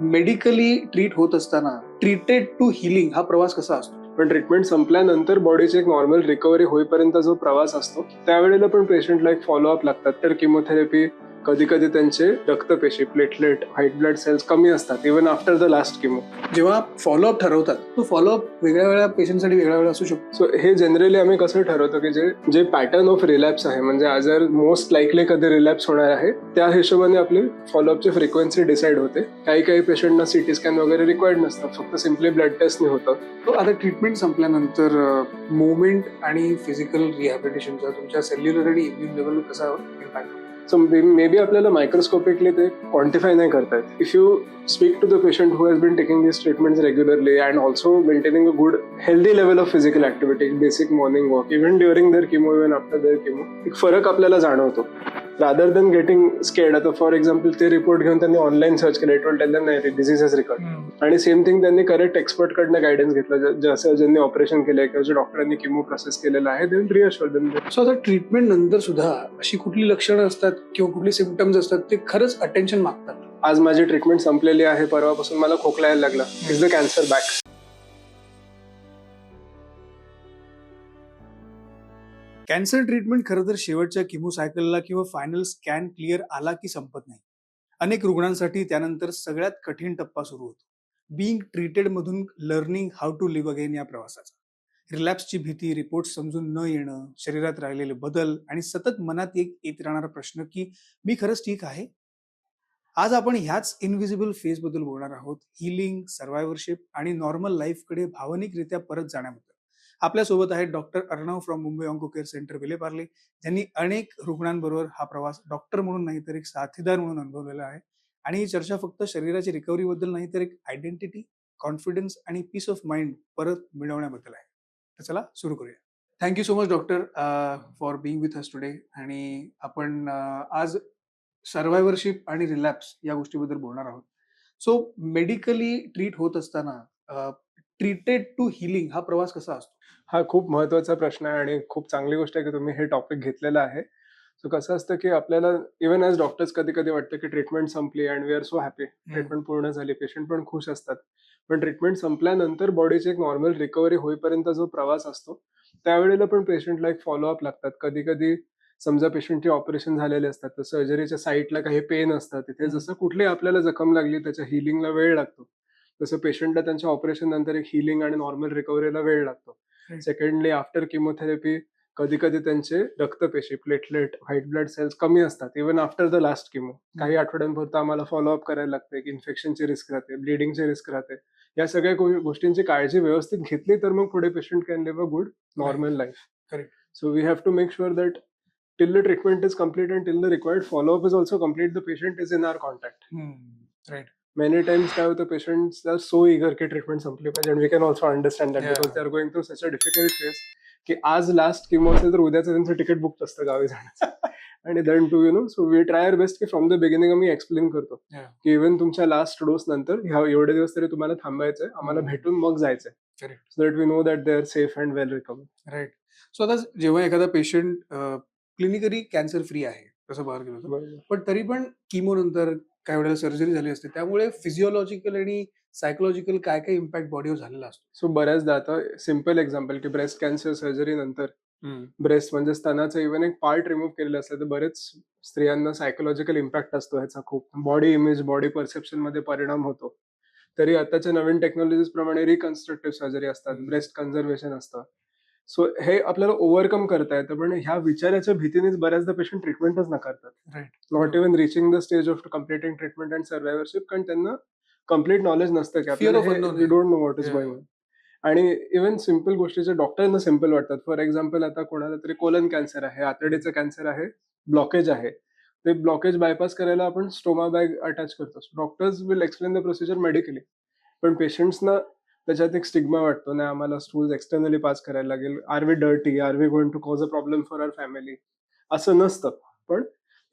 Medically treat होत असताना treated to healing हा प्रवास कसा असतो? पण ट्रीटमेंट संपल्यानंतर बॉडीची एक नॉर्मल रिकव्हरी होईपर्यंत जो प्रवास असतो त्यावेळेला पण पेशंटला एक फॉलोअप लागतात. तर किमोथेरपी कधी कधी त्यांचे रक्तपेशी प्लेटलेट व्हाईट ब्लड सेल्स कमी असतात इव्हन आफ्टर द लास्ट किमो. जेव्हा फॉलोअप ठरवतात तो फॉलोअप वेगळ्या वेगळ्या पेशंटसाठी वेगळा वेगळा असू शकतो. सो हे जनरली आम्ही कसं ठरवतो की जे पॅटर्न ऑफ रिलॅप्स आहे म्हणजे आजार मोस्ट लाईकली कधी रिलॅप्स होणार आहे त्या हिशोबाने आपली फॉलोअपची फ्रिक्वेन्सी डिसाईड होते. काही पेशंटना सिटी स्कॅन वगैरे रिक्वायर्ड नसतात, फक्त सिम्पली ब्लड टेस्टने होतं. तो आता ट्रीटमेंट संपल्यानंतर मुवमेंट आणि फिजिकल रिहॅबिलिटेशनचा तुमच्या सेल्युलर आणि इम्युन लेवल कसा इम्पॅक्ट? सो मे बी आपल्याला मायक्रोस्कोपिकली ते क्वांटिफाय नाही करता येत. If you speak to the patient who has been taking these treatments regularly and also maintaining a good healthy level of physical activity, basic morning walk even during their chemo, even after their chemo, एक फरक आपल्याला जाणवतो. rather than getting scared. आता for example ते report घेऊन त्यांनी online search केलं, it will tell them नाही डिझीज इज रिकॉर्ड. आणि सेम थिंग त्यांनी करेक्ट एक्सपर्ट कडनं गायडन्स घेतलं, जसं ज्यांनी ऑपरेशन केलंय किंवा जे डॉक्टरांनी किमो प्रोसेस केलेला आहे they will reassure them. So आता ट्रीटमेंट नंतर सुद्धा अशी कुठली लक्षणं असतात किंवा कुठली सिम्पटम्स असतात ते खरंच अटेन्शन मागतात? आज माझी ट्रीटमेंट संपलेली आहे, परवापासून मला खोकला यायला लागला, is the cancer back. Cancer treatment खरं तर शेवटच्या किमो सायकलला किंवा फायनल स्कॅन क्लिअर आला की संपत नाही. अनेक रुग्णांसाठी त्यानंतर सगळ्यात कठीण टप्पा सुरू होतो, बिईंग ट्रीटेड मधून learning how to live again या प्रवासाचा. रिलॅप्सची भीती, रिपोर्ट समजून न येणं, शरीरात राहिलेले बदल आणि सतत मनात एक येत राहणारा प्रश्न की मी खरंच ठीक आहे. आज आपण ह्याच इनव्हिजिबल फेज बद्दल बोलणार आहोत, हिलिंग, सर्व्हायव्हरशिप आणि नॉर्मल लाईफकडे भावनिकरित्या परत जाण्याबद्दल. आपल्यासोबत आहेत doctor Arnav from Mumbai onco care centre Vile Parle, ज्यांनी अनेक रुग्णांबरोबर हा प्रवास डॉक्टर म्हणून नाही तर एक साथीदार म्हणून अनुभवलेला आहे. आणि ही चर्चा फक्त शरीराची रिकव्हरी बद्दल नाही तर एक आयडेंटिटी, कॉन्फिडन्स आणि पीस ऑफ माइंड परत मिळवण्याबद्दल आहे. तर चला सुरू करूया. Thank you so much doctor for being with us today. आणि आपण आज सर्व्हायव्हरशिप आणि रिलॅप्स या गोष्टीबद्दल बोलणार आहोत. सो मेडिकली ट्रीट होत असताना ट्रीटेड टू हिलिंग हा प्रवास कसा असतो? हा खूप महत्वाचा प्रश्न आहे आणि खूप चांगली गोष्ट आहे की तुम्ही हे टॉपिक घेतलेलं आहे. सो कसं असतं की आपल्याला इव्हन ॲज डॉक्टर्स कधी कधी वाटतं की ट्रीटमेंट संपली and we are so happy, treatment पूर्ण झाली, पेशंट पण खुश असतात. पण ट्रीटमेंट संपल्यानंतर बॉडीची एक नॉर्मल रिकव्हरी होईपर्यंत जो प्रवास असतो त्यावेळेला पण पेशंटला एक फॉलोअप लागतात. कधी कधी समजा पेशंटचे ऑपरेशन झालेले असतात तर सर्जरीच्या साईटला काही पेन असतात, तिथे जसं कुठली आपल्याला जखम लागली त्याच्या हिलिंगला वेळ लागतो, तसं पेशंटला त्यांच्या ऑपरेशन नंतर एक हिलिंग आणि नॉर्मल रिकव्हरीला वेळ लागतो. सेकंडली आफ्टर किमोथेरपी कधी कधी त्यांचे रक्तपेशी प्लेटलेट व्हाईट ब्लड सेल्स कमी असतात इव्हन आफ्टर द लास्ट किमो. काही आठवड्यांपुरतं आम्हाला फॉलोअप करायला लागते, की इन्फेक्शनची रिस्क राहते, ब्लिडिंगची रिस्क राहते. या सगळ्या गोष्टींची काळजी व्यवस्थित घेतली तर मग पुढे patient can live a good normal life. Correct. So we have to make sure that till the treatment is complete and till the required follow-up is also complete, the patient is in our contact. Right. Many times काय होतं, patients are so eager की treatment संपली पाहिजे, and we can also understand that because they are going through such a difficult phase की आज last किमो असेल तर उद्याचं त्यांचं तिकीट बुक असतं गावी जाण्याचं. आणि then to so we try our best की फ्रॉम द बिगिनिंग आम्ही एक्सप्लेन करतो की इव्हन तुमच्या लास्ट डोस नंतर एवढे दिवस तरी तुम्हाला थांबायचंय, आम्हाला भेटून मग जायचंय, so that we know that they are safe and well recover. Right. So आता जेव्हा एखादा पेशंट क्लिनिकली कॅन्सर फ्री आहे तसं बाहेर गेलो होतं, पण तरी पण किमो नंतर काही वेळेला सर्जरी झाली असते, त्यामुळे फिजिओलॉजिकल आणि सायकोलॉजिकल काय काय इम्पॅक्ट बॉडीवर झालेला असतो? सो बऱ्याचदा आता सिम्पल एक्झाम्पल की ब्रेस्ट कॅन्सर सर्जरी नंतर ब्रेस्ट म्हणजे स्तनाचं इव्हन एक पार्ट रिमूव्ह केलेलं असलं तर बरेच स्त्रियांना सायकोलॉजिकल इम्पॅक्ट असतो ह्याचा खूप. बॉडी इमेज, बॉडी परसेप्शन मध्ये परिणाम होतो. तरी आताच्या नवीन टेक्नॉलॉजीज प्रमाणे रिकन्स्ट्रक्टिव्ह सर्जरी असतात, ब्रेस्ट कन्झर्वेशन असतं. सो हे आपल्याला ओव्हरकम करता येतं, पण ह्या विचाराच्या भीतीनेच बऱ्याचदा पेशंट ट्रीटमेंटच नाकारतात. Right. Not even reaching the stage of completing treatment and survivorship, कारण त्यांना कम्प्लीट नॉलेज नसतं की Fear of आपल्याला unknown. We don't know what is going on. आणि इव्हन सिम्पल गोष्टीचे डॉक्टरांना सिम्पल वाटतात. फॉर एक्झाम्पल आता कोणाला तरी कोलन कॅन्सर आहे, आतडीचं कॅन्सर आहे, ब्लॉकेज आहे, ते ब्लॉकेज बायपास करायला आपण स्टोमा बॅग अटॅच करतो. Doctors will explain the procedure medically, पण पेशंट्सना त्याच्यात एक स्टिग्मा वाटतो, नाही आम्हाला स्टूल्स एक्सटर्नली पास करायला लागेल, are we dirty, are we going to cause a problem for our family. असं नसतं. पण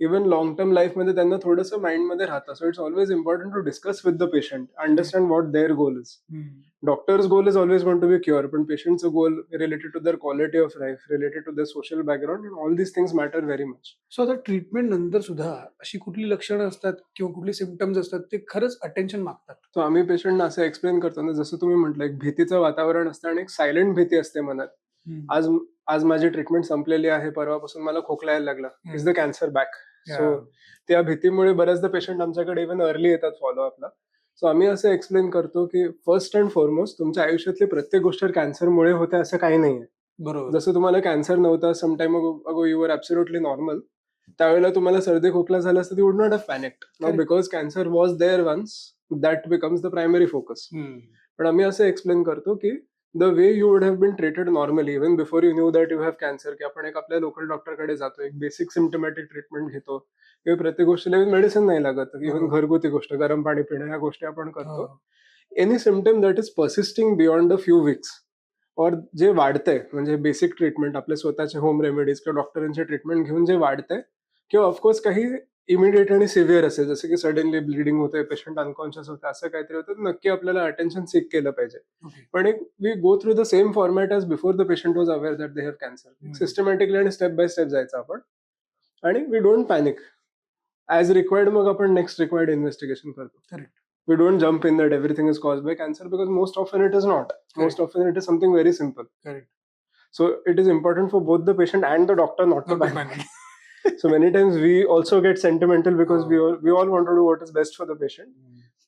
इव्हन लॉंग टर्म लाईफमध्ये त्यांना थोडंसं माइंडमध्ये राहतं. So it's always important to discuss with the patient, understand what their goal is. Doctors goal is always going to be cure, पण पेशंटचं goal related to their quality of life, related to their social background, and all these things matter very much. So आता treatment नंतर सुद्धा अशी कुठली लक्षणं असतात किंवा कुठली सिम्पटम्स असतात ते खरंच अटेन्शन मागतात? सो आम्ही पेशंटना असं एक्सप्लेन करतो ना, जसं तुम्ही म्हटलं, एक भीतीचं वातावरण असतं आणि एक सायलेंट भीती असते मनात. आज आज माझी ट्रीटमेंट संपलेली आहे, परवापासून मला खोकला यायला लागला, is the cancer back. So त्या भीतीमुळे बऱ्याचदा पेशंट आमच्याकडे इव्हन अर्ली येतात फॉलोअपला. सो आम्ही असं एक्सप्लेन करतो की फर्स्ट अँड फॉरमोस्ट तुमच्या आयुष्यातली प्रत्येक गोष्ट कॅन्सरमुळे होते असं काही नाहीये. बरोबर. जसं तुम्हाला कॅन्सर नव्हता, sometime ago you were absolutely normal, त्यावेळेला तुम्हाला सर्दी खोकला झाला असतं, you would not have panicked. Now because cancer was there once, that becomes the primary focus. पण आम्ही असं एक्सप्लेन करतो की the way you would have been treated normally even before you knew that you have cancer, की आपण एक आपल्या local डॉक्टरकडे जातो, एक बेसिक सिम्टमॅटिक ट्रीटमेंट घेतो किंवा प्रत्येक गोष्टीला मेडिसिन नाही लागत, इव्हन घरगुती गोष्ट, गरम पाणी पिणं, ह्या गोष्टी आपण करतो. Any symptom that is persisting beyond a few weeks or जे वाढतंय, म्हणजे बेसिक ट्रीटमेंट आपले स्वतःचे होम रेमेडीज किंवा डॉक्टरांचे ट्रीटमेंट घेऊन जे वाढतंय, किंवा ऑफकोर्स काही इमिडिएट आणि सिव्हिअर असेल, जसं की सडनली ब्लिडिंग होते, पेशंट अनकॉन्शियस होते, असं काहीतरी होतं, नक्की आपल्याला अटेन्शन सीक केलं पाहिजे. पण एक we go through the same format as before the patient was aware that they have cancer. Systematically आणि स्टेप बाय स्टेप जायचं आपण, आणि we don't panic. As required मग आपण नेक्स्ट रिक्वायर्ड इन्व्हेस्टिगेशन करतो. Correct. We don't jump in that everything is caused by cancer, because most often it is not. Most often it is something very simple. Correct. So it is important for both the patient and the doctor not to panic. So many times we also get sentimental because we all want to do what is best for the patient.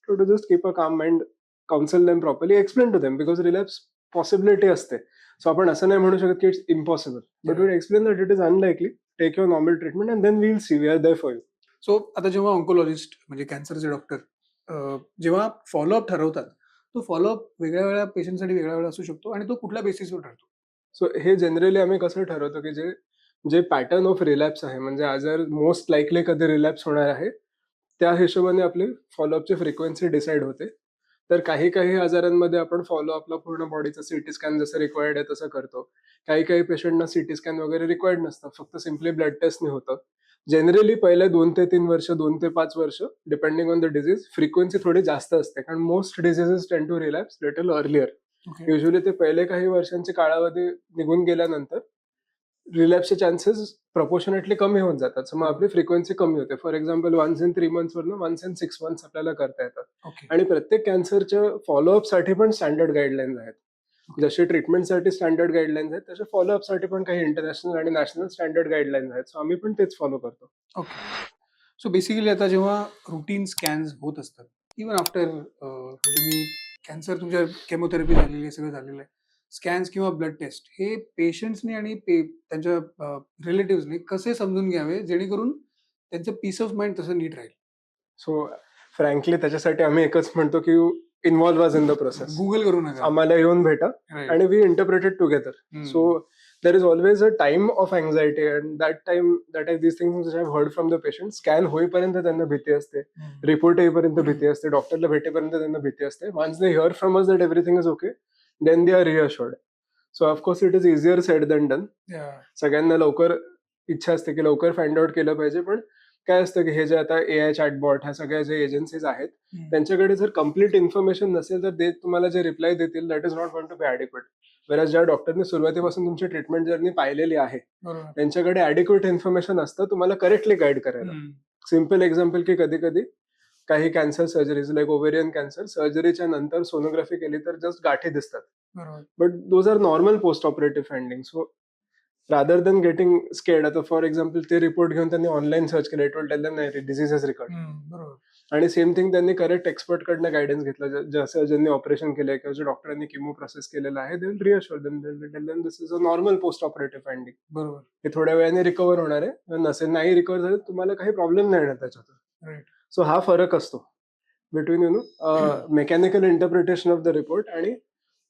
So to just keep a calm mind, counsel them properly, explain to them, because relapse possibility असते. So आपण असं नाही म्हणू शकत की it's impossible, but we explain that it is unlikely. Take your normal treatment and then we'll see. We are there for you. So आता जेव्हा oncologist म्हणजे कॅन्सरचे डॉक्टर जेव्हा फॉलोअप ठरवतात, तो फॉलोअप वेगळ्या वेगळ्या पेशंटसाठी वेगळा वेगळा असू शकतो आणि तो कुठल्या बेसिसवर ठरतो? सो हे जनरली आम्ही कसं ठरवतो की जे पॅटर्न ऑफ रिलॅप्स आहे, म्हणजे आजार मोस्ट लाईकली कधी रिलॅप्स होणार आहे, त्या हिशोबाने आपली फॉलोअपची फ्रिक्वेन्सी डिसाईड होते. तर काही आजारांमध्ये आपण फॉलोअपला पूर्ण बॉडीचं सीटी स्कॅन जसं रिक्वायर्ड आहे तसं करतो. काही पेशंटना सीटी स्कॅन वगैरे रिक्वायर्ड नसतं, फक्त सिम्पली ब्लड टेस्टने होतं. जनरली पहिले 2 ते 3 वर्ष, 2 ते 5 वर्ष, depending on the disease, frequency थोडी जास्त असते, कारण most diseases tend to relapse little earlier. Usually ते पहिले काही वर्षांचे कालावधी निघून गेल्यानंतर रिलॅप्सचे चान्सेस प्रपोर्शनेटली कमी होऊन जातात. सो मग आपली फ्रिक्वेन्सी कमी होते. फॉर एक्झाम्पल 1 in 3 months वरनं 1 in 6 months आपल्याला करता येतात. आणि प्रत्येक कॅन्सरच्या फॉलोअपसाठी पण स्टँडर्ड गाईडलाईन्स आहेत. जसे ट्रीटमेंटसाठी स्टँडर्ड गाईडलाईन्स आहेत, तसे फॉलोअपसाठी पण काही इंटरनॅशनल आणि नॅशनल स्टँडर्ड गाईडलाईन्स आहेत. सो आम्ही पण तेच फॉलो करतो. ओके. सो बेसिकली आता जेव्हा रुटीन स्कॅन्स होत असतात, इव्हन आफ्टर तुम्ही कॅन्सर तुमच्या केमोथेरपी झालेली आहे, सगळं झालेलं आहे. स्कॅन्स किंवा ब्लड टेस्ट हे पेशंट्सनी आणि त्यांच्या रिलेटिव्हजनी कसे समजून घ्यावे, जेणेकरून त्यांचं पीस ऑफ माइंड तसं नीट राहील? सो फ्रँकली त्याच्यासाठी आम्ही एकच म्हणतो की involve us in the process. Google करू नका. आम्हाला येऊन भेटा आणि we interpret it together. So there is always a time of anxiety, and that is these things which I have heard from the patient. Scan होईपर्यंत त्यांना भीती असते, रिपोर्ट येईपर्यंत भीती असते, डॉक्टरला भेटेपर्यंत त्यांना भीती असते. Once they hear from us that everything is okay, then they are reassured. So of course it is easier said than done. सगळ्यांना लवकर इच्छा असते की लवकर फाइंड आउट केलं पाहिजे, पण काय असतं की हे जे आता AI चॅटबॉट, ह्या सगळ्या जे एजन्सीज आहेत, त्यांच्याकडे जर कम्प्लीट इन्फॉर्मेशन नसेल तर ते तुम्हाला जे रिप्लाय देतील that is not going to be adequate. वेराज ज्या डॉक्टरने सुरुवातीपासून तुमची ट्रीटमेंट जर्नी पाहिलेली आहे, त्यांच्याकडे ॲडिक्वेट इन्फॉर्मेशन असतं तुम्हाला करेक्टली गाईड करायला. सिम्पल एक्झाम्पल की कधी काही cancer surgeries like ovarian cancer, सर्जरीच्या नंतर सोनोग्राफी केली तर जस्ट गाठी दिसतात, but those are normal post operative finding. So rather than getting scared, आता फॉर एक्झाम्पल ते रिपोर्ट घेऊन त्यांनी ऑनलाईन सर्च केलं, इट विल टेल देम नाही डिझीज इज रिकॉर्ड. आणि सेम थिंग त्यांनी करेक्ट एक्सपर्ट कडनं गायडन्स घेतलं, जसं ज्यांनी ऑपरेशन केलंय किंवा ज्या डॉक्टरांनी किमो प्रोसेस केलेला आहे, they will reassure them, they will tell them this is a normal post operative finding. बरोबर, हे थोड्या वेळाने रिकव्हर होणार आहे, नसेल नाही रिकव्हर झालं तुम्हाला काही प्रॉब्लेम नाही येणार त्याच्यातून. सो हा फरक असतो between mechanical interpretation of the report आणि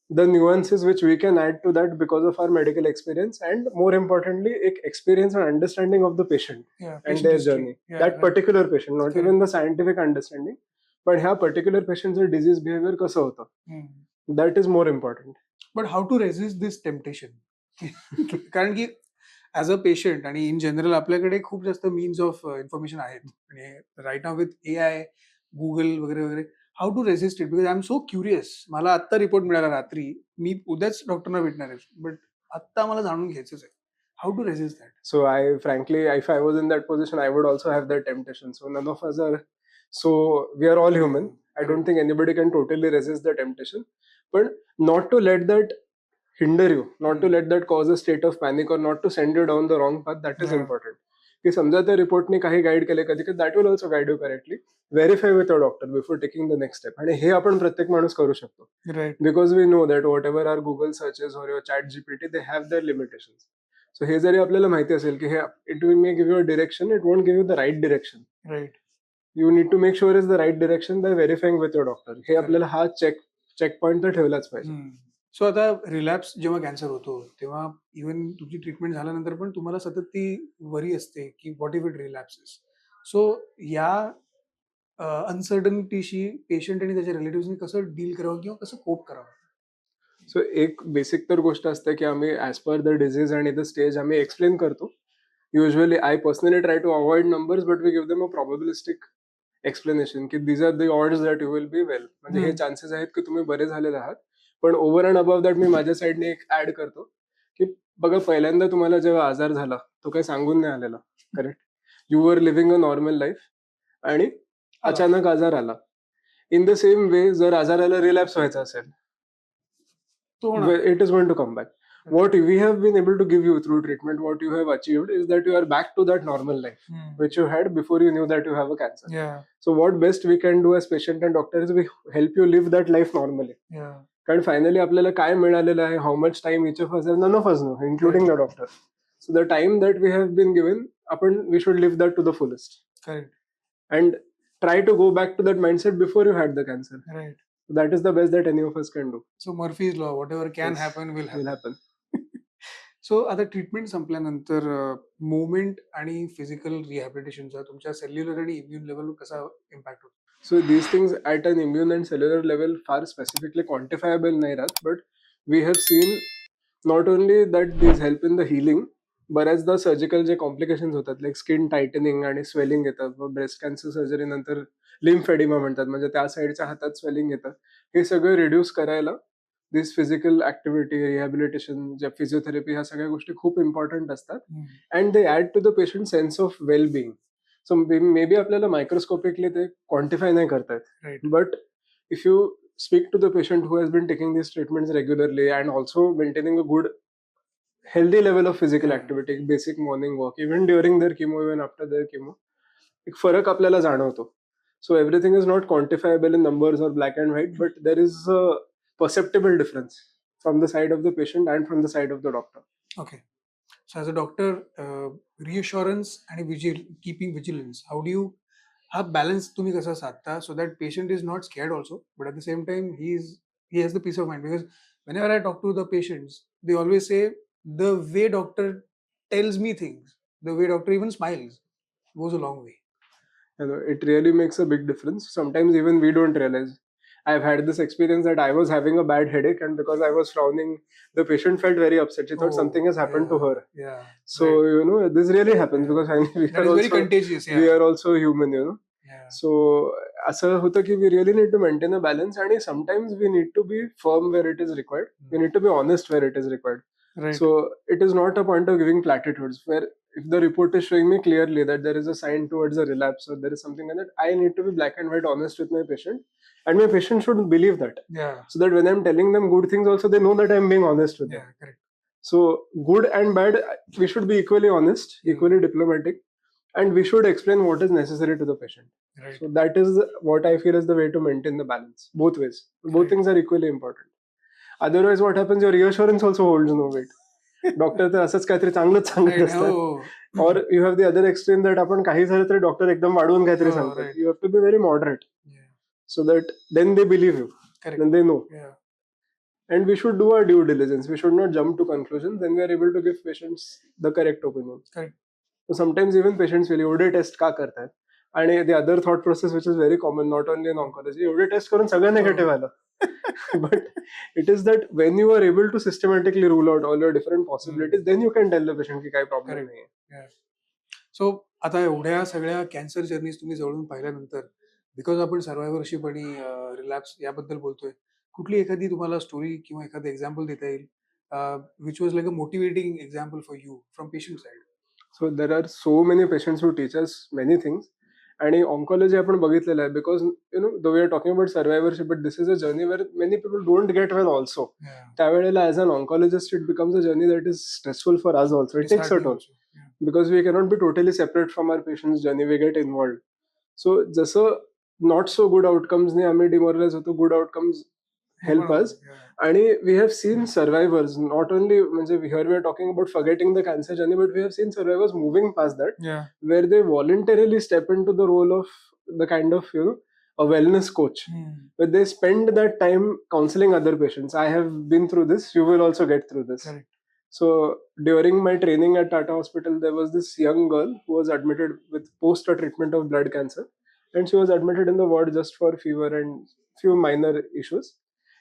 the nuances which we can add to that because of our medical experience, and more importantly ek experience and understanding of the patient and their journey. That particular patient, not even the scientific understanding, but ह्या particular patient's disease behavior कसं होतं, that is more important. But how to resist this temptation? कारण की as a patient आणि in general आपल्याकडे खूप जास्त means of information आहेत आणि right now with AI, Google वगैरे, वगैरे. How to resist it? Because I am so curious. मला आत्ता रिपोर्ट मिळाला रात्री. मी उद्याच डॉक्टरना भेटणार आहे. बट आत्ता मला जाणून घ्यायचंच आहे. How to resist that? So I frankly, if I was in that position, I would also have that temptation. So none of us are. So we are all human. I don't think anybody can totally resist the temptation, but not to let that hinder you, not to let that cause a state of panic or not to send you down the wrong path. That is Yeah. important. की समजा त्या रिपोर्टने काही guide केले कधी कधी that will also guide you correctly. Verify with a doctor before taking the next step. आणि हे आपण प्रत्येक माणूस करू शकतो. Right. Because we know that whatever are Google searches or your chat GPT they have their limitations. So हे जरी आपल्याला माहिती असेल की हे it will may give you a direction, it won't give you the right direction. Right. You need to make sure is the right direction by verifying with your doctor. हे आपल्याला हा चेक पॉईंट तर ठेवलाच पाहिजे. So आता relapse जेव्हा cancer होतो तेव्हा इव्हन तुमची ट्रीटमेंट झाल्यानंतर पण तुम्हाला सतत ती वरी असते की व्हॉट इफ इट रिलॅप्सेस. सो या अनसर्टनिटीशी पेशंट आणि त्याच्या रिलेटिव्हनी कसं डील करावं किंवा कसं कोप करावं? सो एक बेसिक तर गोष्ट असते की आम्ही ॲज पर द डिझीज आणि द स्टेज आम्ही एक्सप्लेन करतो. Usually I personally try to avoid numbers but we give them a probabilistic explanation की these are the odds that you will be well. म्हणजे हे चान्सेस आहेत की तुम्ही बरे झालेले आहात. पण ओव्हर अँड अबव्ह दॅट मी माझ्या साईडने एक ऍड करतो की बघा पहिल्यांदा तुम्हाला जेव्हा आजार झाला तो काही सांगून नाही आलेला. Correct. You were living a normal life आणि अचानक आजार आला. इन द सेम वे जर आजाराला रिलॅप्स व्हायचा असेल तो होणार. it is going to come back. What we have been able to give you through treatment, what you have achieved is that you are back to that normal life which you had before you knew that you have a cancer. Yeah. So what best we can do as patient and doctor is we help you live that life normally. Yeah. कारण finally आपल्याला काय मिळालेलं आहे, how much time each of us none of us know including the doctor. So the time that we have been given आपण we should live that to the fullest. Correct. And try to go back to that mindset before you had the cancer. Right. That is the best that any of us can do. So Murphy's law, whatever can Yes, happen will will happen. happen. So आता treatment संपल्यानंतर movement आणि physical रिहॅबिलिटेशनचा तुमच्या cellular आणि immune लेवलवर कसा impact होतो? So these things at an immune and cellular level far specifically quantifiable नाही राहत, but we have seen not only that these help in the healing, बऱ्याचदा सर्जिकल जे कॉम्प्लिकेशन्स होतात लाईक स्किन टायटनिंग आणि swelling येतात, breast cancer surgery नंतर lymphoedema म्हणतात, म्हणजे त्या साईडच्या हातात स्वेलिंग येतं. हे सगळं रिड्यूस करायला दिस फिजिकल ऍक्टिव्हिटी, रिहॅबिलिटेशन, ज्या फिजिओथेरपी, ह्या सगळ्या गोष्टी खूप इम्पॉर्टंट असतात. And they add to the patient sense of well being. So may be आपल्याला मायक्रोस्कोपिकली ते क्वांटिफाय नाही करतायत, right. But if you speak to the patient who has been taking these treatments regularly and also maintaining a good healthy level of physical activity, basic morning walk, even during their chemo, even after their chemo, एक फरक आपल्याला जाणवतो. So everything is not quantifiable in numbers or black and white, but there is a perceptible difference from the side of the patient and from the side of the doctor. Okay. So as a doctor, reassurance आणि keeping vigilance, how do you हा balance तुम्ही कसा साधता so that patient is not scared also but at the same time he has the peace of mind because whenever I talk to the patients, they always say the way doctor tells me things, the way doctor even smiles goes a long way. You know, it really makes a big difference. Sometimes even we don't realize. I've had this experience that I was having a bad headache, and because I was frowning, the patient felt very upset. She thought something has happened to her. Yeah. So Right. you know, this really happens because we That are is very also contagious. we Yeah. are also human, you know. Yeah. So असं होतं की we really need to maintain a balance, and sometimes we need to be firm where it is required. We need to be honest where it is required. Right. So it is not a point of giving platitudes where if the report is showing me clearly that there is a sign towards a relapse or there is something like that, I need to be black and white honest with my patient, and my patient should believe that. Yeah. So that when I'm telling them good things also, they know that I'm being honest with them. Yeah. Correct. So good and bad, we should be equally honest, equally diplomatic, and we should explain what is necessary to the patient. Right. So that is what I feel is the way to maintain the balance, both ways. Both Right. things are equally important. Otherwise what happens, your reassurance also holds no weight. Doctor तर असंच काहीतरी चांगलंच सांगत असतात. Or you have the other extreme दॅट आपण काही झालं तरी डॉक्टर एकदम वाढवून काहीतरी सांगतात. You have to be very moderate so that then they believe you, then they know. And we should do our due diligence. We should not jump to conclusions. Then we are able to give patients the correct opinion. Correct. So sometimes even patients will एवढे taste का करतात. आणि the other thought process which is very common not only in oncology, एवढे taste करून सगळं negative आलं. But it is that when you are able to systematically rule out all your different possibilities, then you can tell the patient की काही problem Correct. नाही. So आता एवढ्या सगळ्या कॅन्सर जर्नीज तुम्ही जवळून पाहिल्यानंतर बिकॉज आपण सर्वायव्हरशिप आणि रिलॅप्स याबद्दल बोलतोय, कुठली एखादी तुम्हाला स्टोरी किंवा एखादं एक्झाम्पल देता येईल which was like a motivating example for you from patient side? So there are so many patients who teach us many things. आणि ऑन्कॉलॉजी आपण बघितलेलं आहे because we are talking about survivorship, but this is a journey where many people don't get well also. त्यावेळेला as an oncologist it becomes a journey that is stressful for us also. It takes a toll because we cannot be totally separate from our patient's journey. We get involved. So जसं not so good outcomes ने आम्ही demoralize होतो, good outcomes help us. आणि we have seen survivors, not only म्हणजे here we are talking about forgetting the cancer journey, but we have seen survivors moving past that, where they voluntarily step into the role of the kind of a wellness coach, where they spend that time counseling other patients. I have been through this. You will also get through this. Correct. So during my training at Tata Hospital, there was this young girl who was admitted with post-treatment of blood cancer, and she was admitted in the ward just for fever and few minor issues.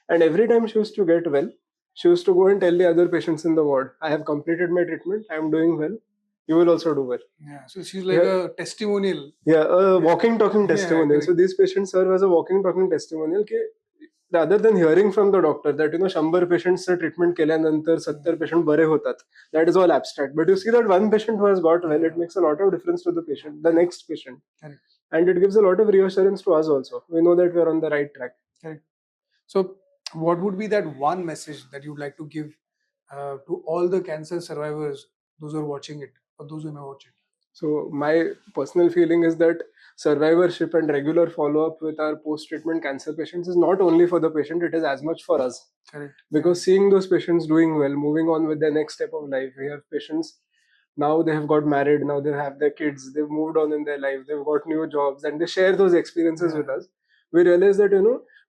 And every time she used to get well, she used to go and tell the other patients in the ward, "I have completed my treatment. I am doing well. You will also do well." Yeah, so she's like a testimonial. Yeah, a walking, talking testimonial. correct. So these patients serve as a walking, talking testimonial. Ki rather than hearing from the doctor that 100 पेशंट्सचं treatment केल्यानंतर 70 patient बरे होतात, that is all abstract. But you see that one patient who has got well, it makes a lot of difference to the patient, the next patient. Correct. And it gives a lot of reassurance to us also. We know that we are on the right track. Correct. So what would be that one message that you'd like to give to all the cancer survivors, those who are watching it or those who may watch it? So my personal feeling is that survivorship and regular follow-up with our post-treatment cancer patients is not only for the patient, it is as much for us. Correct. Because seeing those patients doing well, moving on with their next step of life, we have patients now they have got married, now they have their kids, they've moved on in their life, they've got new jobs, and they share those experiences with us. We realize that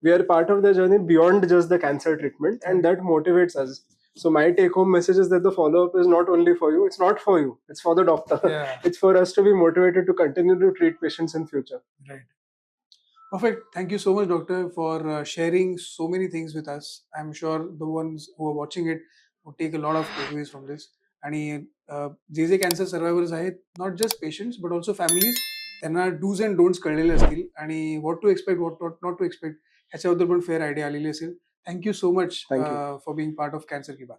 we are part of the journey beyond just the cancer treatment, and that motivates us. So my take-home message is that the follow-up is not only for you, it's not for you, it's for the doctor. Yeah. It's for us to be motivated to continue to treat patients in future. Right. Perfect. Thank you so much, doctor, for sharing so many things with us. I'm sure the ones who are watching it will take a lot of takeaways from this. आणि जे जे cancer survivors आहेत, not just patients but also families, त्यांना dos and don'ts कळलेले असतील आणि what to expect, what not to expect ह्याच्याबद्दल पण फेअर आयडिया आलेली असेल. Thank you so much Thank you. For being part of cancer की बात.